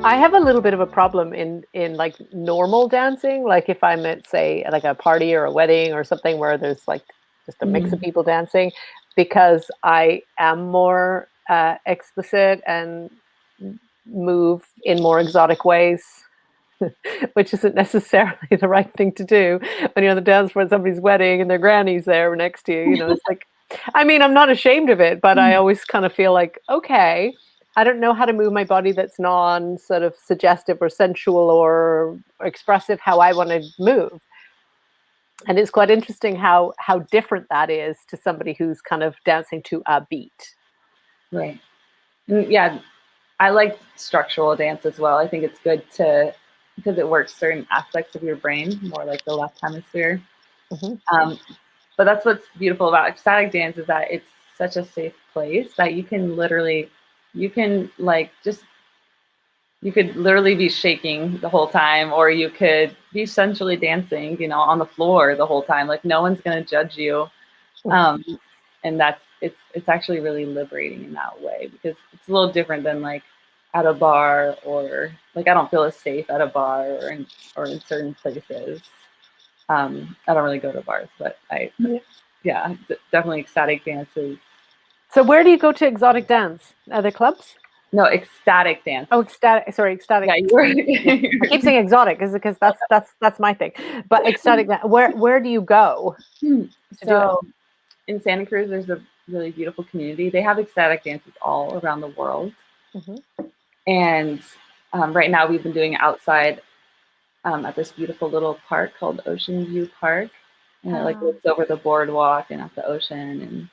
I have a little bit of a problem in like normal dancing, like if I'm at say like a party or a wedding or something where there's like just a mix of Mhm. people dancing, because I am more explicit and move in more exotic ways, which isn't necessarily the right thing to do when you're on the dance floor at somebody's wedding and their granny's there next to you. You know, it's like, I mean, I'm not ashamed of it, but I always kind of feel like, okay, I don't know how to move my body that's non sort of suggestive or sensual or expressive how I want to move. And it's quite interesting how different that is to somebody who's kind of dancing to a beat. Right. And yeah, I like structural dance as well. I think it's good to because it works certain aspects of your brain, more like the left hemisphere. Hmm. Um, but that's what's beautiful about ecstatic dance is that it's such a safe place that you can literally, you can like just, you could literally be shaking the whole time, or you could be sensually dancing, you know, on the floor the whole time. Like no one's gonna judge you, um, and that's it's actually really liberating in that way because it's a little different than like at a bar or like I don't feel as safe at a bar or in certain places. I don't really go to bars, but I Yeah. yeah, definitely ecstatic dances. So where do you go to exotic dance? Are there clubs? No, ecstatic dance. Oh, ecstatic. Sorry, ecstatic. Yeah, you were. Yeah, I keep saying exotic because that's my thing. But ecstatic. Where do you go to do it? So in Santa Cruz, there's a really beautiful community. They have ecstatic dances all around the world. Hmm. And right now, we've been doing it outside at this beautiful little park called Ocean View Park. And it like looks over the boardwalk and at the ocean. And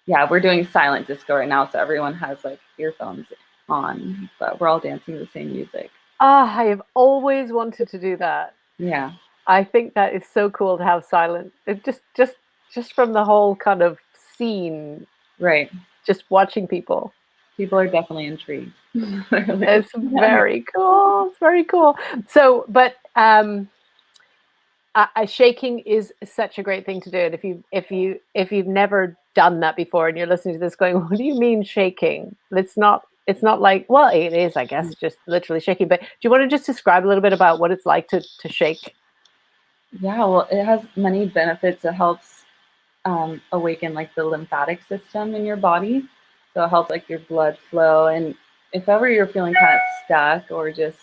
yeah, we're doing silent disco right now. So everyone has like earphones on, but we're all dancing the same music. Ah, I have always wanted to do that. Yeah, I think that is so cool to have silent. It just from the whole kind of scene, right. just watching people. People are definitely intrigued. They're like, It's very cool. It's very cool. So, but shaking is such a great thing to do. And if you've never done that before and you're listening to this going, what do you mean shaking? It's not like, well, it is, I guess, just literally shaking. But do you want to just describe a little bit about what it's like to shake? yeah, well, it has many benefits. It helps awaken like the lymphatic system in your body. So it helps like your blood flow. And if ever you're feeling kind of stuck or just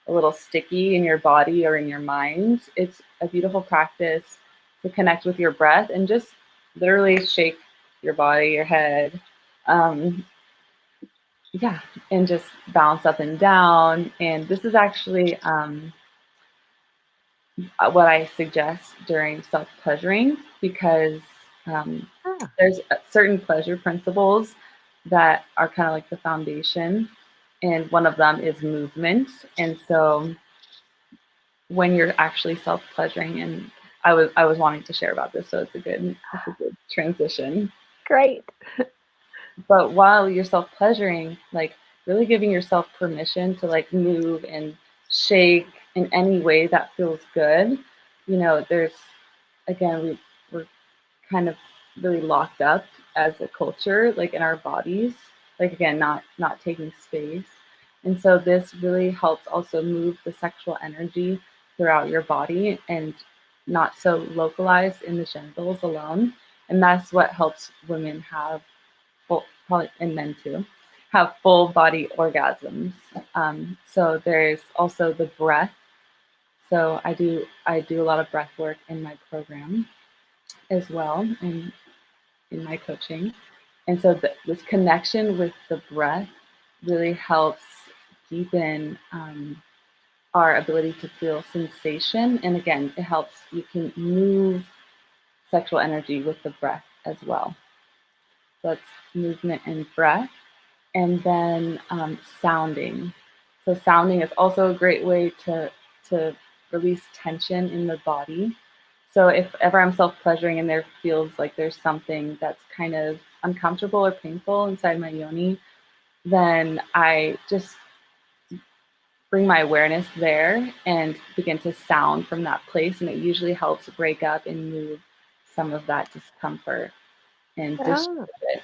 a little sticky in your body or in your mind, it's a beautiful practice to connect with your breath and just literally shake your body, your head. Um, yeah, and just bounce up and down. And this is actually what I suggest during self pleasuring because um, Ah, there's certain pleasure principles that are kind of like the foundation, and one of them is movement. And so when you're actually self pleasuring, and I was wanting to share about this, so it's a good transition. great. But while you're self pleasuring, like really giving yourself permission to like move and shake in any way that feels good. You know, there's again we're kind of really locked up as a culture, like in our bodies, like again, not taking space. And so this really helps also move the sexual energy throughout your body and not so localized in the genitals alone. And that's what helps women have full, probably and men too, have full body orgasms. So there's also the breath. So I do a lot of breath work in my program as well, and in my coaching. And so this connection with the breath really helps deepen our ability to feel sensation. And again, it helps you can move sexual energy with the breath as well. So that's movement and breath. And then sounding. So sounding is also a great way to release tension in the body. So if ever I'm self pleasuring and there feels like there's something that's kind of uncomfortable or painful inside my yoni, then I just bring my awareness there and begin to sound from that place, and it usually helps break up and move some of that discomfort and distribute Ah, it.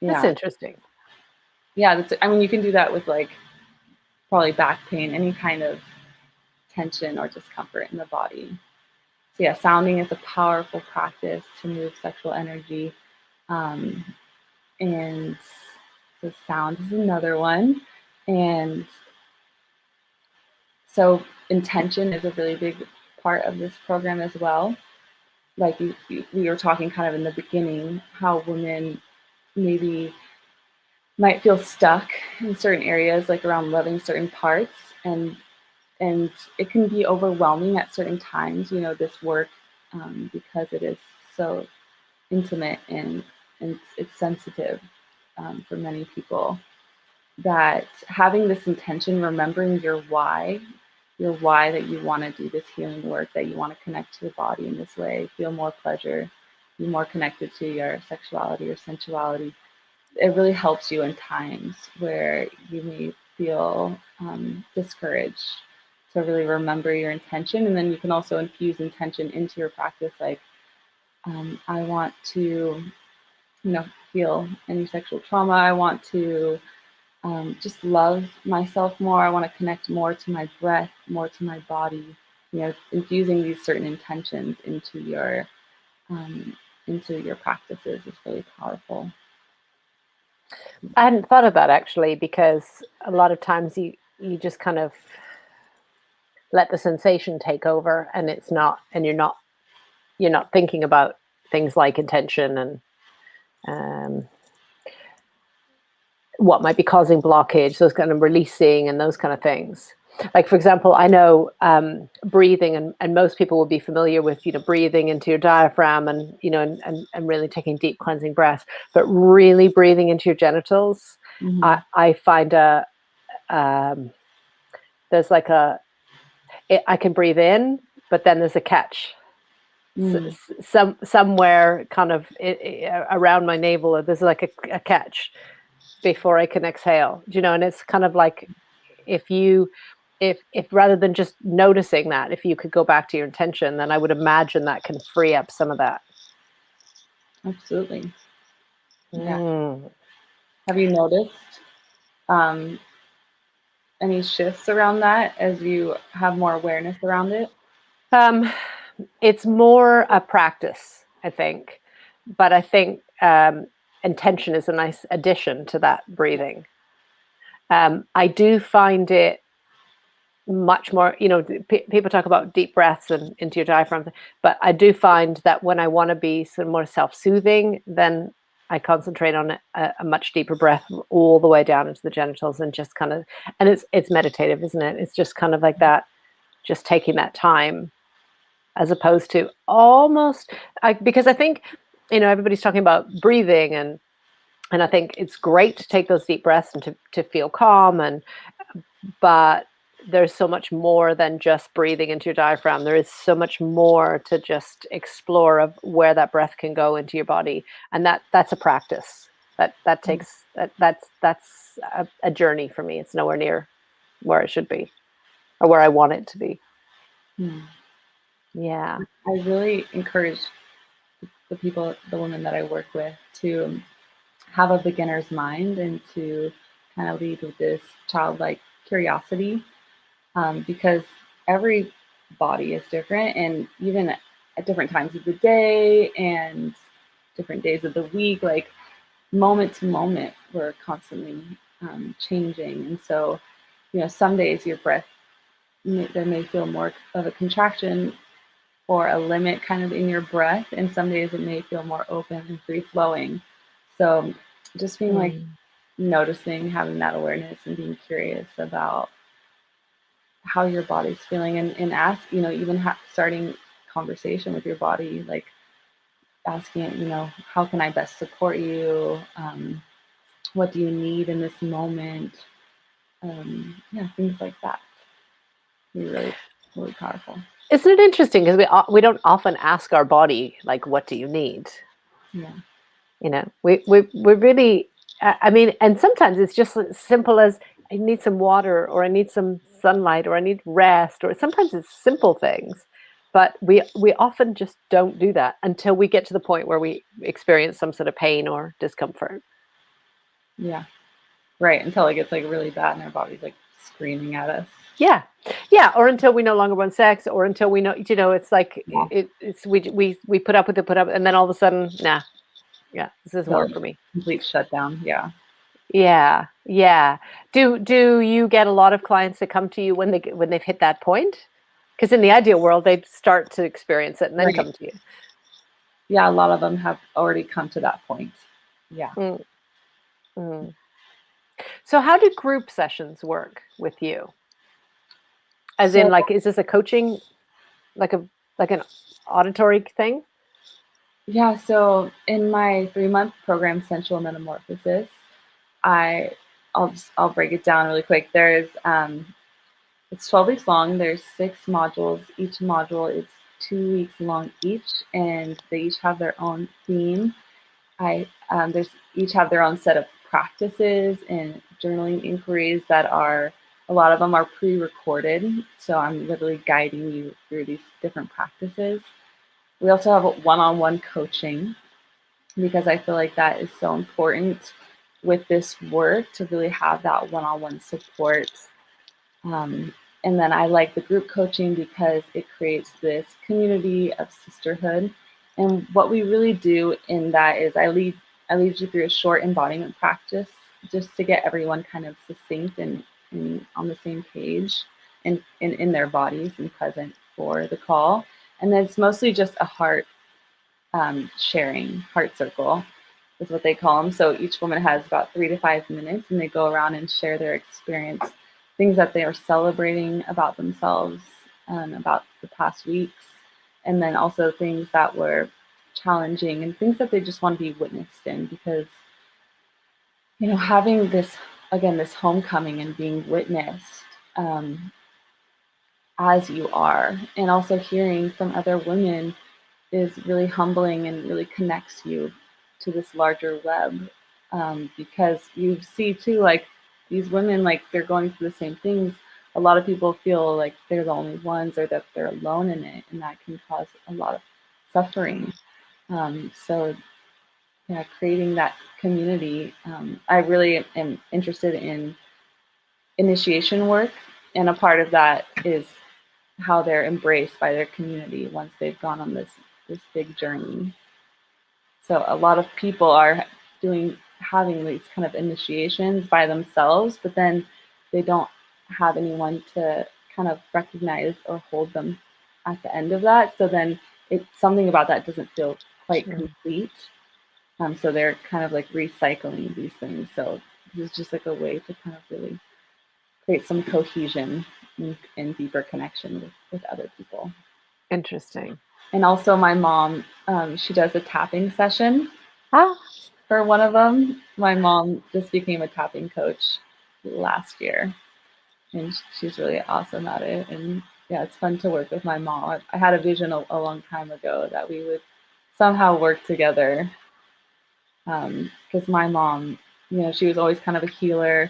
that's Yeah, interesting. yeah. That's. I mean, you can do that with like probably back pain, any kind of tension or discomfort in the body. So yeah, sounding is a powerful practice to move sexual energy. And so sound is another one. And so intention is a really big part of this program as well. Like we were talking kind of in the beginning, how women maybe might feel stuck in certain areas, like around loving certain parts, and it can be overwhelming at certain times. This work, because it is so intimate and it's sensitive, for many people. That having this intention, remembering your why that you want to do this healing work, that you want to connect to the body in this way, feel more pleasure, be more connected to your sexuality or sensuality. It really helps you in times where you may feel discouraged, to really remember your intention. And then you can also infuse intention into your practice, like I want to heal any sexual trauma. I want to just love myself more. I want to connect more to my breath, more to my body. Infusing these certain intentions into your practices is really powerful. I hadn't thought of that actually, because a lot of times you just kind of let the sensation take over, and you're not thinking about things like intention and what might be causing blockage, those kind of releasing and those kind of things. Like, for example, I know breathing, and most people will be familiar with, breathing into your diaphragm and, and really taking deep cleansing breaths, but really breathing into your genitals. Mm-hmm. I find there's like I can breathe in, but then there's a catch. Somewhere kind of around my navel, there's like a catch before I can exhale, and it's kind of like, if rather than just noticing that, if you could go back to your intention, then I would imagine that can free up some of that. Absolutely. Yeah. Have you noticed any shifts around that as you have more awareness around it? It's more a practice, I think, but I think intention is a nice addition to that breathing. I do find it much more, people talk about deep breaths and into your diaphragm, but I do find that when I want to be some more self-soothing, then I concentrate on a much deeper breath all the way down into the genitals, and just kind of, and it's meditative, isn't it? It's just kind of like that, just taking that time, as opposed to almost, because I think, everybody's talking about breathing, and I think it's great to take those deep breaths and to feel calm, but there's so much more than just breathing into your diaphragm. There is so much more to just explore of where that breath can go into your body, and that's a practice. That takes that's a journey for me. It's nowhere near where it should be, or where I want it to be. Yeah, I really encourage the women that I work with, to have a beginner's mind and to kind of lead with this childlike curiosity, because every body is different, and even at different times of the day and different days of the week, like moment to moment, we're constantly changing. And so, some days your breath, there may feel more of a contraction or a limit kind of in your breath, and some days it may feel more open and free flowing. So just being like noticing, having that awareness, and being curious about how your body's feeling, and ask, even starting conversation with your body, like asking it, how can I best support you? What do you need in this moment? Yeah, things like that. Be really, really powerful. Isn't it interesting, because we don't often ask our body, like, what do you need? Yeah. We really, I mean, and sometimes it's just as simple as, I need some water, or I need some sunlight, or I need rest, or sometimes it's simple things, but we often just don't do that until we get to the point where we experience some sort of pain or discomfort. Yeah. Right. Until it gets like really bad and our body's like screaming at us. Yeah. Yeah. Or until we no longer want sex, or until we know, it's like, Yeah. we put up with it, and then all of a sudden, nah, yeah, this doesn't So work for me. complete shutdown. Yeah. Yeah. Yeah. Do you get a lot of clients that come to you when they've hit that point? Because in the ideal world, they'd start to experience it and then Right. come to you. Yeah. A lot of them have already come to that point. Yeah. Mm, mm. So how do group sessions work with you? As in, So like, is this a coaching, like an auditory thing? yeah. So in my 3-month program, Sensual Metamorphosis, I I'll break it down really quick. There's it's 12 weeks long. There's 6 modules. Each module is 2 weeks long each, and they each have their own theme. There's each have their own set of practices and journaling inquiries that are, a lot of them are pre-recorded. So I'm literally guiding you through these different practices. We also have one-on-one coaching, because I feel like that is so important with this work, to really have that one-on-one support. Um, and then I like the group coaching because it creates this community of sisterhood. And what we really do in that is I lead you through a short embodiment practice, just to get everyone kind of succinct and on the same page, and in their bodies and present for the call. And then it's mostly just a heart sharing, heart circle is what they call them. So each woman has about 3 to 5 minutes, and they go around and share their experience, things that they are celebrating about themselves, about the past weeks, and then also things that were challenging and things that they just want to be witnessed in. Because, having this, again, this homecoming and being witnessed, um, as you are, and also hearing from other women, is really humbling and really connects you to this larger web, because you see too, like, these women, like, they're going through the same things. A lot of people feel like they're the only ones, or that they're alone in it, and that can cause a lot of suffering. So yeah, creating that community. I really am interested in initiation work, and a part of that is how they're embraced by their community once they've gone on this big journey. So a lot of people are having these kind of initiations by themselves, but then they don't have anyone to kind of recognize or hold them at the end of that. So then it's something about that doesn't feel quite Mm. complete. So they're kind of like recycling these things. So this is just like a way to kind of really create some cohesion and deeper connection with other people. Interesting. And also my mom, she does a tapping session Ah, for one of them. My mom just became a tapping coach last year, and she's really awesome at it. And yeah, it's fun to work with my mom. I had a vision a long time ago that we would somehow work together, because my mom, she was always kind of a healer,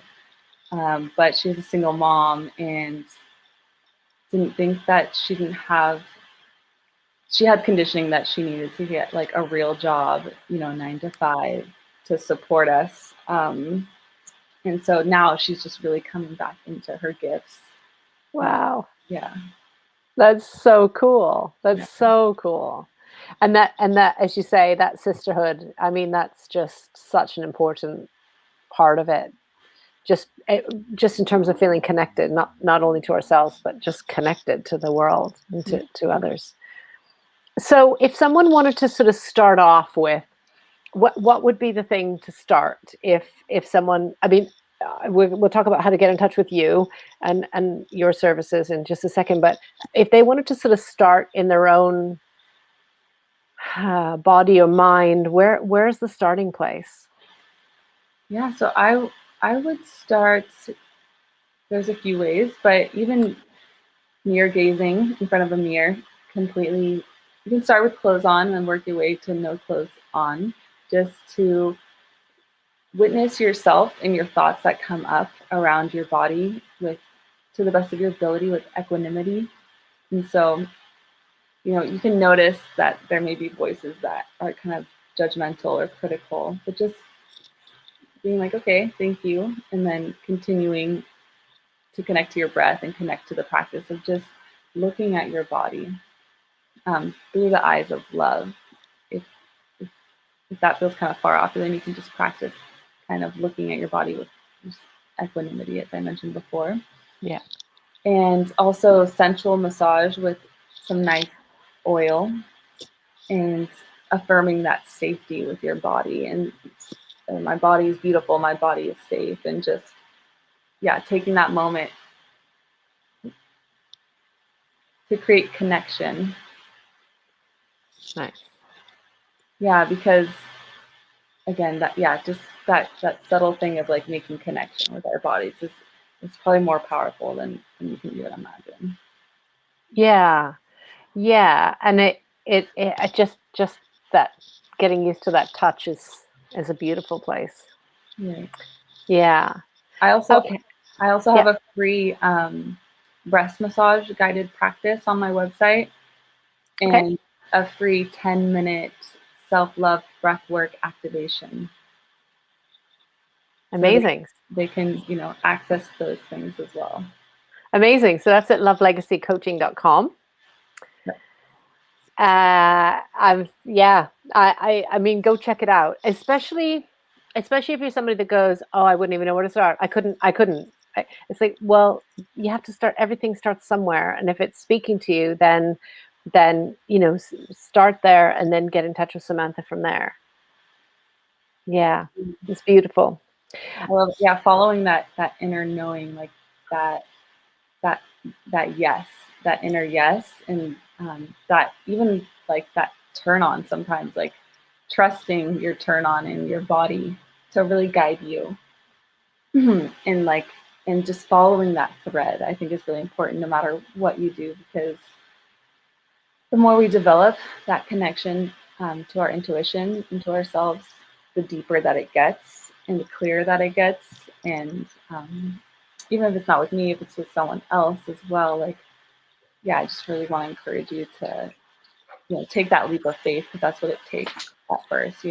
but she was a single mom and didn't think that she had conditioning that she needed to get like a real job, 9 to 5, to support us. And so now she's just really coming back into her gifts. Uh, wow. yeah, That's so cool. yeah, That's so cool. And that, as you say, that sisterhood, I mean, that's just such an important part of it. Just just in terms of feeling connected, not only to ourselves, but just connected to the world and to others. So if someone wanted to sort of start off with, what would be the thing to start, if someone, I mean, we'll talk about how to get in touch with you and your services in just a second, but if they wanted to sort of start in their own body or mind, where's the starting place? yeah. So I would start. There's a few ways, but even mirror gazing in front of a mirror, completely. You can start with clothes on and work your way to no clothes on, just to witness yourself and your thoughts that come up around your body, with, to the best of your ability, with equanimity. And so, you can notice that there may be voices that are kind of judgmental or critical, but just being like, okay, thank you, and then continuing to connect to your breath and connect to the practice of just looking at your body through the eyes of love. If, if, if that feels kind of far off, then you can just practice kind of looking at your body with just equanimity, as I mentioned before. Yeah. And also sensual massage with some nice oil and affirming that safety with your body. And my body is beautiful, my body is safe. And just, yeah, taking that moment to create connection. Nice. Yeah, because again, just that subtle thing of like making connection with our bodies is probably more powerful than you can even imagine. Yeah. Yeah. And it just that getting used to that touch is a beautiful place. Right. Yeah. I also Okay. have Yeah. a free breast massage guided practice on my website, Okay. and a free 10-minute self-love breathwork activation. So Amazing. they can, access those things as well. Amazing. So that's at lovelegacycoaching.com. I mean, go check it out, especially if you're somebody that goes, oh, I wouldn't even know where to start. I couldn't. It's like, well, you have to start. Everything starts somewhere. And if it's speaking to you, then, start there and then get in touch with Samantha from there. Yeah. It's beautiful. Well, yeah, following that inner knowing, like that that yes, that inner yes, and that even like that turn on sometimes, like trusting your turn on in your body to really guide you, and just following that thread, I think is really important no matter what you do, because the more we develop that connection to our intuition and to ourselves, the deeper that it gets and the clearer that it gets. And even if it's not with me, if it's with someone else as well, like, yeah, I just really want to encourage you to, take that leap of faith, because that's what it takes at first,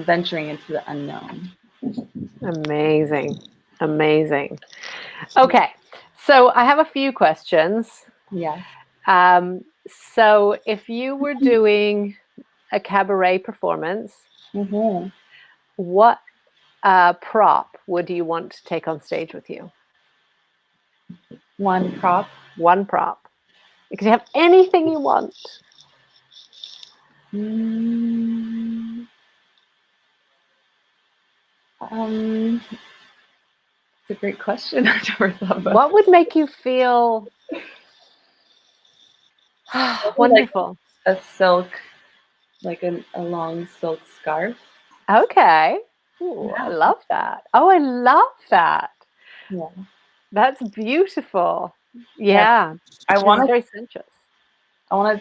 venturing into the unknown. Amazing. Amazing. Okay. So I have a few questions. Yes. So if you were doing a cabaret performance, Mm-hmm. what prop would you want to take on stage with you? One prop. One prop. You can have anything you want. Mm, it's a great question. I never thought about What would make you feel wonderful? like a silk, like a long silk scarf. Okay. Ooh, I Yeah. love that. Oh, I love that. Yeah. That's beautiful. Yeah. Yeah. I This is want to very sensuous.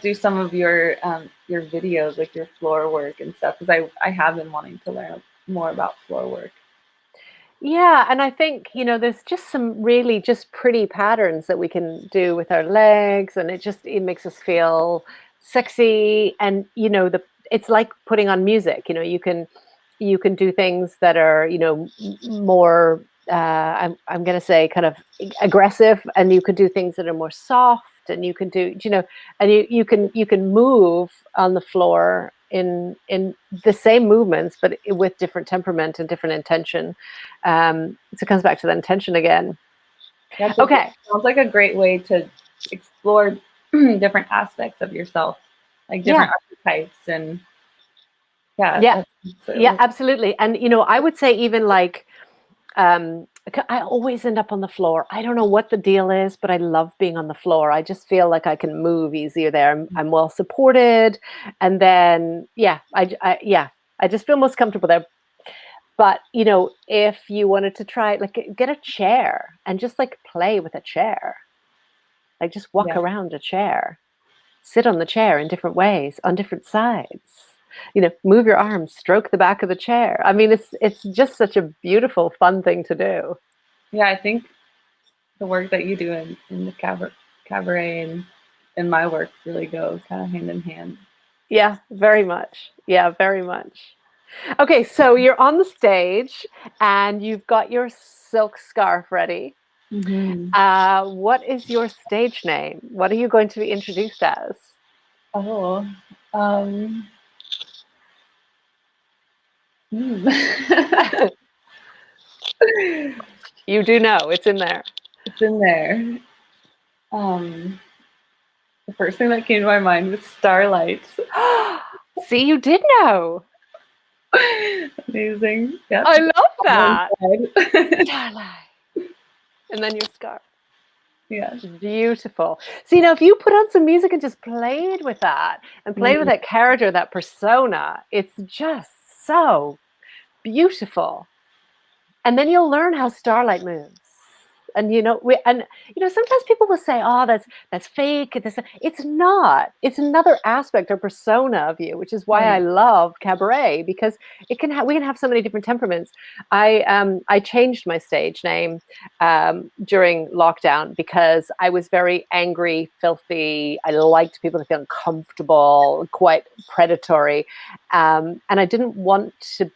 do some of your videos, like your floor work and stuff, because I have been wanting to learn more about floor work. Yeah, and I think, there's just some really just pretty patterns that we can do with our legs, and it makes us feel sexy. And it's like putting on music. You can do things that are, more I'm going to say kind of aggressive, and you can do things that are more soft, and you can do, and you can move on the floor in the same movements, but with different temperament and different intention. So it comes back to the intention again. Okay. Sounds like a great way to explore different aspects of yourself, like different Yeah. archetypes, and Yeah. Yeah, that's absolutely. And I would say even like I always end up on the floor. I don't know what the deal is, but I love being on the floor. I just feel like I can move easier there. I'm well supported, and then I just feel most comfortable there. But if you wanted to try, like, get a chair and just like play with a chair, like just walk yeah. around a chair, sit on the chair in different ways on different sides. Move your arms, stroke the back of the chair. I mean, it's just such a beautiful, fun thing to do. Yeah, I think the work that you do in the cabaret and my work really go kind of hand in hand. Yeah, very much. Yeah, very much. Okay, so you're on the stage and you've got your silk scarf ready. Mm-hmm. What is your stage name? What are you going to be introduced as? Oh, um, hmm. You do know it's in there. It's in there. Um, the first thing that came to my mind was Starlight. See, you did know. Amazing. Yep. I love that. Inside. Starlight. And then your scarf. Yeah. Beautiful. See, now if you put on some music and just played with that and played with Mm, that character, that persona, it's just so beautiful. And then you'll learn how starlight moves. And sometimes people will say, "Oh, that's fake." It's not. It's another aspect or persona of you, which is why I right. love cabaret, because we can have so many different temperaments. I changed my stage name during lockdown because I was very angry, filthy. I liked people to feel uncomfortable, quite predatory, and I didn't want to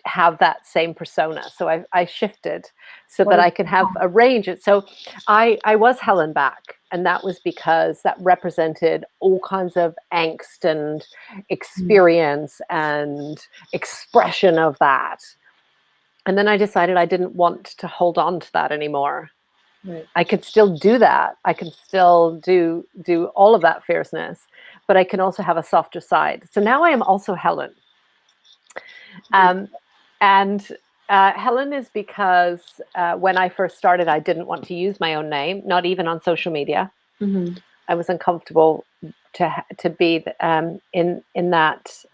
have that same persona. So I shifted so What that is I can have a range. So I was Helen back. And that was because that represented all kinds of angst and experience and expression of that. And then I decided I didn't want to hold on to that anymore. right. I could still do that. I can still do all of that fierceness, but I can also have a softer side. So now I am also Helen. Um, and Helen is because when I first started, I didn't want to use my own name, not even on social media. Mm-hmm. I was uncomfortable to be in that.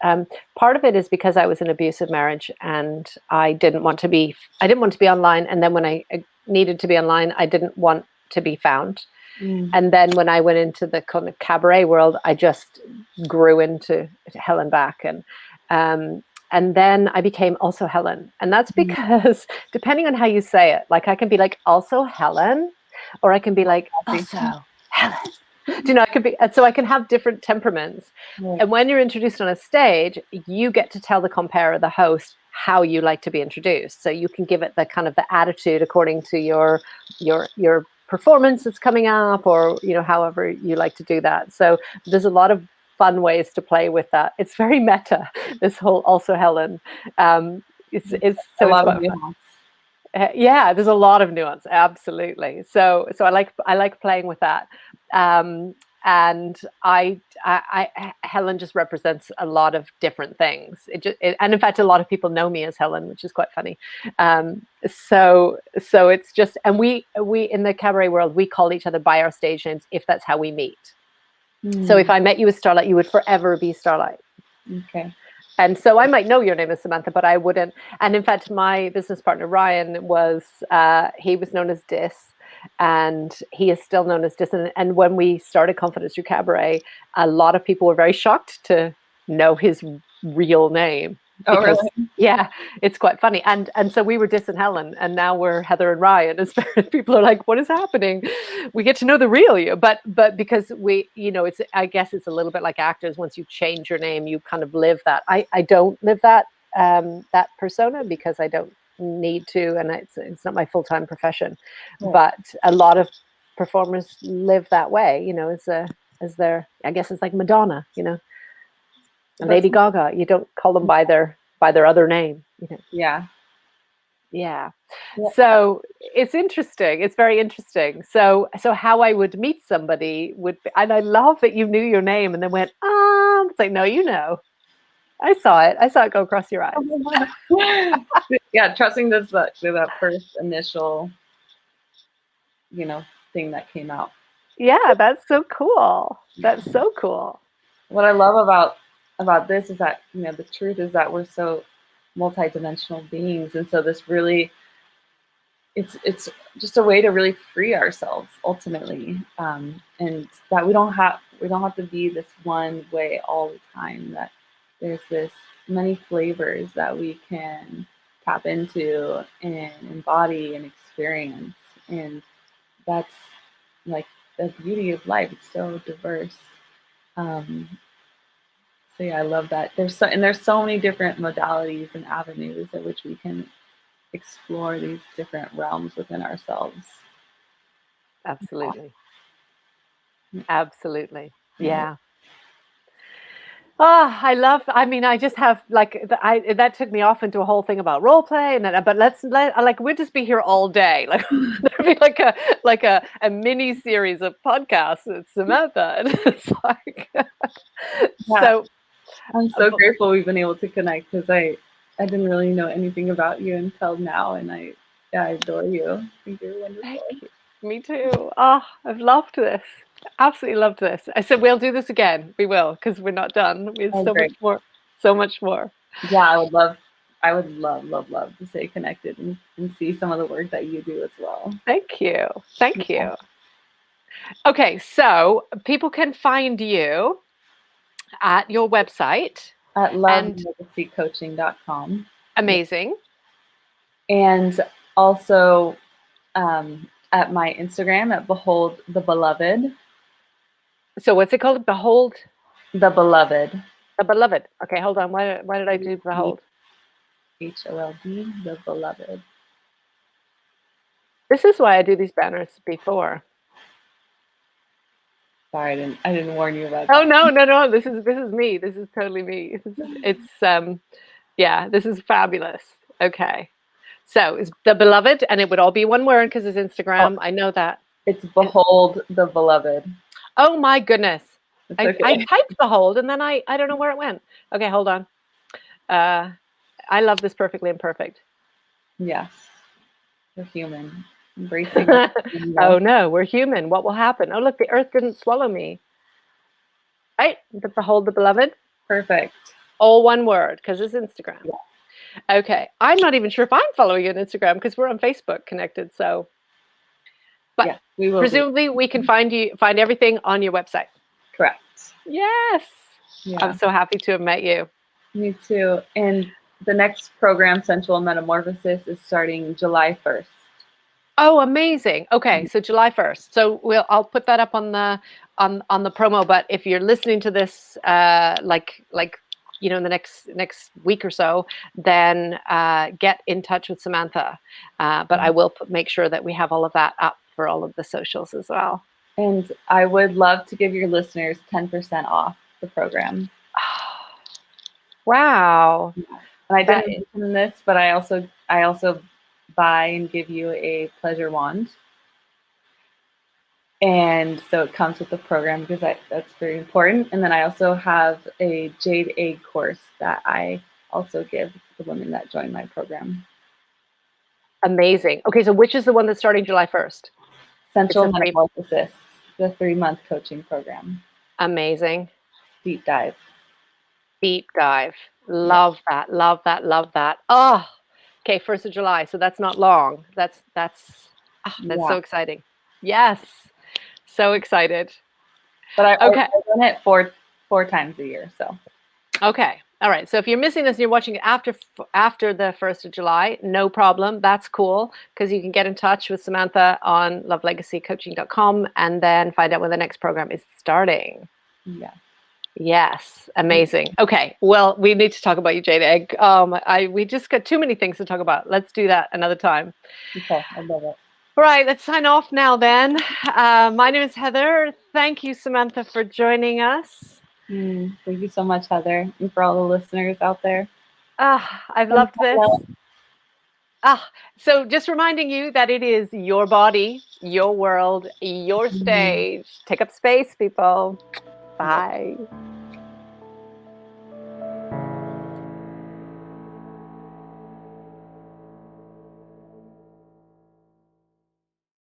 Part of it is because I was in an abusive marriage, and I didn't want to be. I didn't want to be online, and then when I needed to be online, I didn't want to be found. Mm, And then when I went into the kind of cabaret world, I just grew into Helen back, and then I became also Helen. And that's mm, because depending on how you say it, like I can be like also Helen, or I can be like happy. also Helen. Do you know, I could be, so I can have different temperaments. Right. And when you're introduced on a stage, you get to tell the compere, the host, how you like to be introduced. So you can give it the kind of the attitude according to your performance that's coming up, or however you like to do that. So there's a lot of fun ways to play with that. It's very meta, this whole also Helen. A It's lot of quite fun. nuance. Yeah, there's a lot of nuance, absolutely. So I like playing with that. um, and Helen just represents a lot of different things. And in fact, a lot of people know me as Helen, which is quite funny. So it's just, and we in the cabaret world, we call each other by our stage names if that's how we meet. So if Mm, I met you as Starlight, you would forever be Starlight. okay. And so I might know your name is Samantha, but I wouldn't. And in fact, my business partner Ryan he was known as Dis, and he is still known as Dis. And when we started Confidence Through Cabaret, a lot of people were very shocked to know his real name, Oh, because really? yeah, it's quite funny. And so we were Dis and Helen, and now we're Heather and Ryan. As people are like, what is happening? We get to know the real you, but because it's, I guess it's a little bit like actors. Once you change your name, you kind of live that. I don't live that persona because I don't need to, and it's not my full-time profession. Right. But a lot of performers live that way, as their, I guess it's like Madonna, and That's Lady Gaga. You don't call them by their other name. yeah. Yeah. Yeah. So it's interesting. It's very interesting. So how I would meet somebody would be, and I love that you knew your name and then went, it's like, no, I saw it. I saw it go across your eyes. Yeah, trusting that first initial, you know, thing that came out. Yeah, that's so cool. That's so cool. What I love about this is that, the truth is that we're so multidimensional beings, and so this really, it's just a way to really free ourselves ultimately, and that we don't have to be this one way all the time. That there's this many flavors that we can tap into and embody and experience, and that's like the beauty of life. It's so diverse. Um, so yeah, I love that. There's so many different modalities and avenues at which we can explore these different realms within ourselves. Absolutely. Absolutely. Yeah. Yeah. Oh, I mean, I just have like, that took me off into a whole thing about role play, and then, but like, we'll just be here all day. Like, there'll be like a mini series of podcasts with Samantha. And it's like, Yeah, so, I'm so grateful we've been able to connect because I didn't really know anything about you until now, and I adore you. I think you're wonderful. Thank you. Me too. Oh, I've loved this. Absolutely loved this. I said, we'll do this again. We will, because we're not done. There's Oh, so great. much more, so much more. Yeah, I would love to stay connected and see some of the work that you do as well. Thank you. Thank you. Okay, so people can find you at your website At and loveandlegacycoaching.com. amazing. And also at my Instagram at Behold the Beloved. So what's it called? Behold The Beloved. the Beloved. Okay, hold on. Why did I do Behold? HOLD, the Beloved. This is why I do these banners before. Sorry, I didn't warn you about Oh that. no. This is me. This is totally me. It's yeah, this is fabulous. Okay. So it's the Beloved, and it would all be one word because it's Instagram. Oh, I know that. it's Behold the Beloved. Oh my goodness. It's I okay. typed Behold and then I don't know where it went. Okay, hold on. I love this perfectly imperfect. Yes. We're human. Embracing Oh no, we're human. What will happen? Oh look, the earth didn't swallow me. Right? Behold the Beloved. Perfect. All one word because it's Instagram. Yeah. Okay. I'm not even sure if I'm following you on Instagram because we're on Facebook connected. So, but yeah, we will presumably we can find everything on your website. Correct. Yes. Yeah. I'm so happy to have met you. Me too. And the next program, Sensual Metamorphosis, is starting July 1st. Oh, amazing. Okay, so July 1st. So I'll put that up on the promo, but if you're listening to this like in the next week or so, then get in touch with Samantha. But I will make sure that we have all of that up for all of the socials as well. And I would love to give your listeners 10% off the program. Wow. And I didn't mention this, but I also buy and give you a pleasure wand. And so it comes with the program because that's very important. And then I also have a jade egg course that I also give the women that join my program. Amazing. Okay, so which is the one that's starting July 1st? Sensual Metamorphosis, the 3-month coaching program. Amazing. Deep dive. Deep dive. Love that. Love that. Love that. Oh, okay. 1st of July. So that's not long. That's so exciting. Yes. So excited. But I run it four times a year. So. Okay. All right. So if you're missing this and you're watching it after the 1st of July, no problem. That's cool because you can get in touch with Samantha on lovelegacycoaching.com and then find out when the next program is starting. Yeah. Yes, amazing. Okay, well, we need to talk about your jade egg. We just got too many things to talk about. Let's do that another time. Okay, I love it. All right, let's sign off now then. My name is Heather. Thank you, Samantha, for joining us. Thank you so much, Heather, and for all the listeners out there. I've loved this. So just reminding you that it is your body, your world, your stage. Take up space, people. Bye.